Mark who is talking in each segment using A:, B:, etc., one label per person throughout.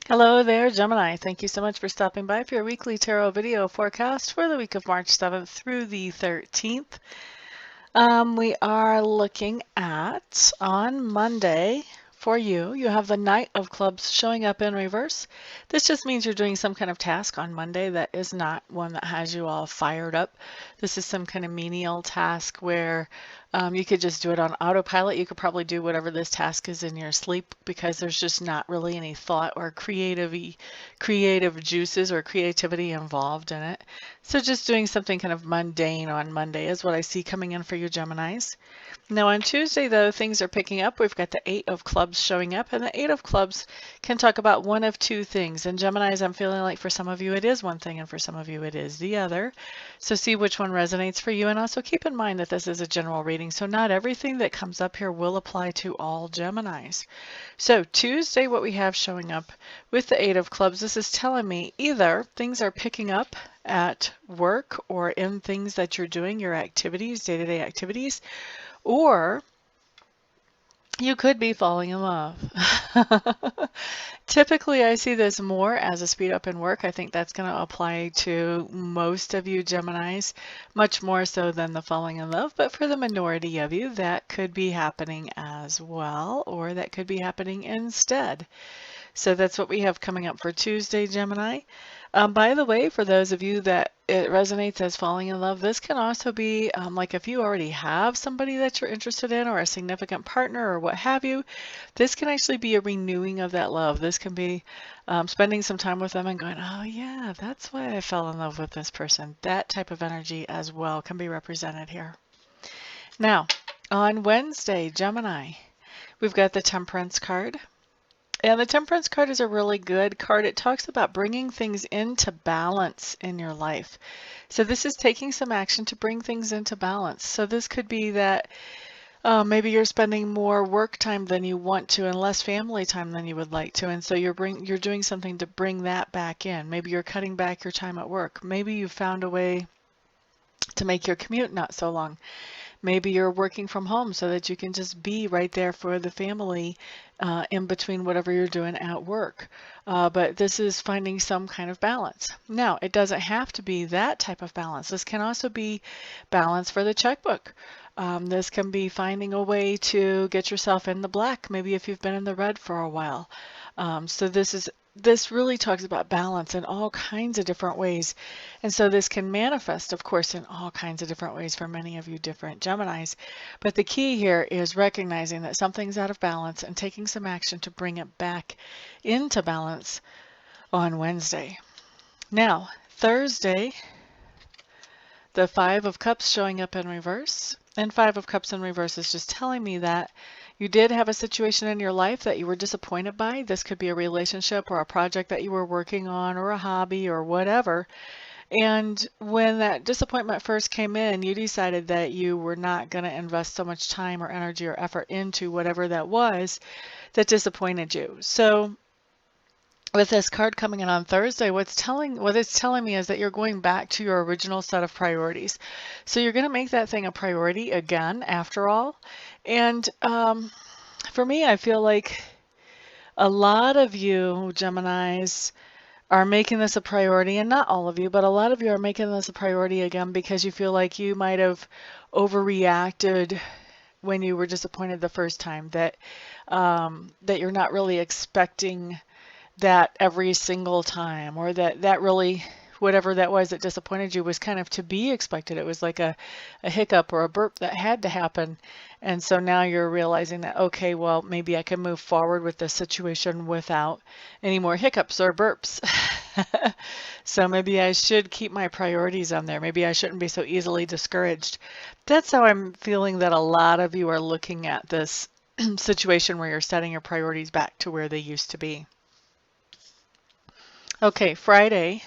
A: Hello there, Gemini. Thank you so much for stopping by for your weekly tarot video forecast for the week of March 7th through the 13th. We are looking at on Monday for you. You have the Knight of Clubs showing up in reverse. This just means you're doing some kind of task on Monday that is not one that has you all fired up. This is some kind of menial task where you could just do it on autopilot. You could probably do whatever this task is in your sleep because there's just not really any thought or creative juices or creativity involved in it. So just doing something kind of mundane on Monday is what I see coming in for you Geminis. Now on Tuesday, though, things are picking up. We've got the Eight of Clubs showing up, and the Eight of Clubs can talk about one of two things. And Geminis, I'm feeling like for some of you it is one thing, and for some of you it is the other. So see which one resonates for you, and also keep in mind that this is a general reading, so not everything that comes up here will apply to all Geminis. So Tuesday, what we have showing up with the Eight of Clubs, this is telling me either things are picking up at work or in things that you're doing, your activities, day-to-day activities, or you could be falling in love. Typically, I see this more as a speed up in work. I think that's going to apply to most of you Geminis, much more so than the falling in love. But for the minority of you, that could be happening as well, or that could be happening instead. So that's what we have coming up for Tuesday, Gemini. By the way, for those of you that it resonates as falling in love, this can also be like if you already have somebody that you're interested in or a significant partner or what have you, this can actually be a renewing of that love. This can be spending some time with them and going, oh yeah, that's why I fell in love with this person. That type of energy as well can be represented here. Now, on Wednesday, Gemini, we've got the Temperance card. And the Temperance card is a really good card. It talks about bringing things into balance in your life. So this is taking some action to bring things into balance. So this could be that maybe you're spending more work time than you want to and less family time than you would like to. And so you're doing something to bring that back in. Maybe you're cutting back your time at work. Maybe you found a way to make your commute not so long. Maybe you're working from home so that you can just be right there for the family in between whatever you're doing at work. But this is finding some kind of balance. Now, it doesn't have to be that type of balance. This can also be balance for the checkbook. This can be finding a way to get yourself in the black, maybe if you've been in the red for a while. So this really talks about balance in all kinds of different ways. And so this can manifest, of course, in all kinds of different ways for many of you different Geminis. But the key here is recognizing that something's out of balance and taking some action to bring it back into balance on Wednesday. Now, Thursday, the Five of Cups showing up in reverse. And Five of Cups in reverse is just telling me that you did have a situation in your life that you were disappointed by. This could be a relationship or a project that you were working on or a hobby or whatever. And when that disappointment first came in, you decided that you were not going to invest so much time or energy or effort into whatever that was that disappointed you. So with this card coming in on Thursday, what it's telling me is that you're going back to your original set of priorities. So you're going to make that thing a priority again, after all. And for me, I feel like a lot of you Geminis are making this a priority, and not all of you, but a lot of you are making this a priority again because you feel like you might have overreacted when you were disappointed the first time, that you're not really expecting that every single time, or that really, whatever that was that disappointed you was kind of to be expected. It was like a hiccup or a burp that had to happen. And so now you're realizing that, okay, well, maybe I can move forward with this situation without any more hiccups or burps. So maybe I should keep my priorities on there. Maybe I shouldn't be so easily discouraged. That's how I'm feeling that a lot of you are looking at this situation where you're setting your priorities back to where they used to be. Okay, Friday,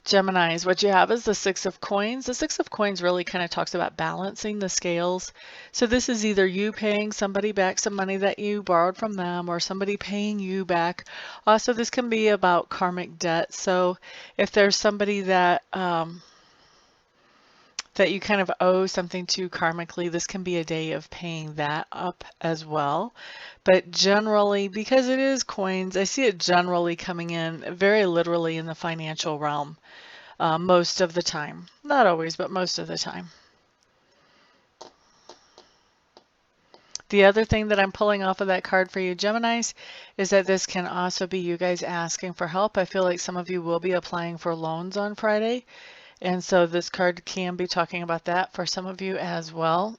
A: Geminis, what you have is the Six of Coins. The Six of Coins really kind of talks about balancing the scales. So this is either you paying somebody back some money that you borrowed from them, or somebody paying you back. Also, this can be about karmic debt. So if there's somebody that that you kind of owe something to karmically. This can be a day of paying that up as well. But generally, because it is coins, I see it generally coming in very literally in the financial realm most of the time. Not always, but most of the time. The other thing that I'm pulling off of that card for you Geminis is that this can also be you guys asking for help. I feel like some of you will be applying for loans on Friday, and so this card can be talking about that for some of you as well.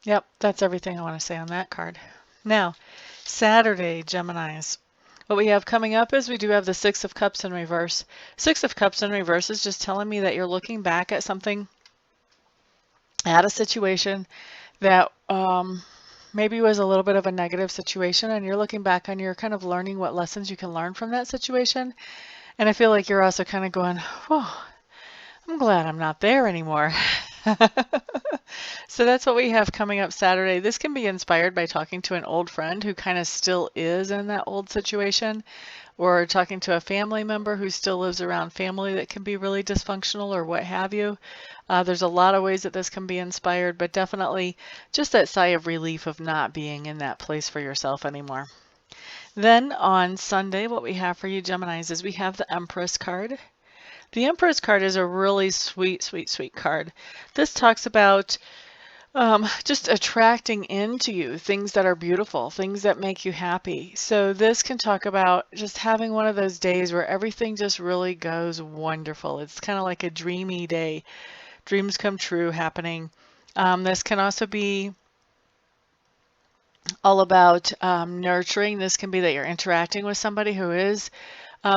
A: Yep, that's everything I want to say on that card. Now, Saturday, Geminis. What we have coming up is we do have the Six of Cups in reverse. Six of Cups in reverse is just telling me that you're looking back at something, at a situation that maybe was a little bit of a negative situation, and you're looking back and you're kind of learning what lessons you can learn from that situation. And I feel like you're also kind of going, oh, I'm glad I'm not there anymore. So that's what we have coming up Saturday. This can be inspired by talking to an old friend who kind of still is in that old situation, or talking to a family member who still lives around family that can be really dysfunctional or what have you. There's a lot of ways that this can be inspired, but definitely just that sigh of relief of not being in that place for yourself anymore. Then on Sunday, what we have for you Geminis is we have the Empress card. The Empress card is a really sweet, sweet, sweet card. This talks about just attracting into you things that are beautiful, things that make you happy. So this can talk about just having one of those days where everything just really goes wonderful. It's kind of like a dreamy day, dreams come true happening. This can also be all about nurturing. This can be that you're interacting with somebody who is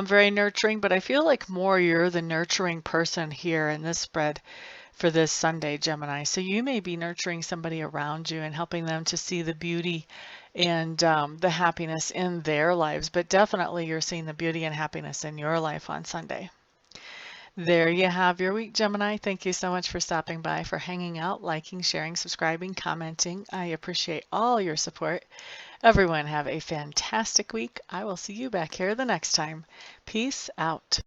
A: very nurturing, but I feel like more you're the nurturing person here in this spread for this Sunday, Gemini. So you may be nurturing somebody around you and helping them to see the beauty and the happiness in their lives, but definitely you're seeing the beauty and happiness in your life on Sunday. There you have your week, Gemini. Thank you so much for stopping by, for hanging out, liking, sharing, subscribing, commenting. I appreciate all your support. Everyone have a fantastic week. I will see you back here the next time. Peace out.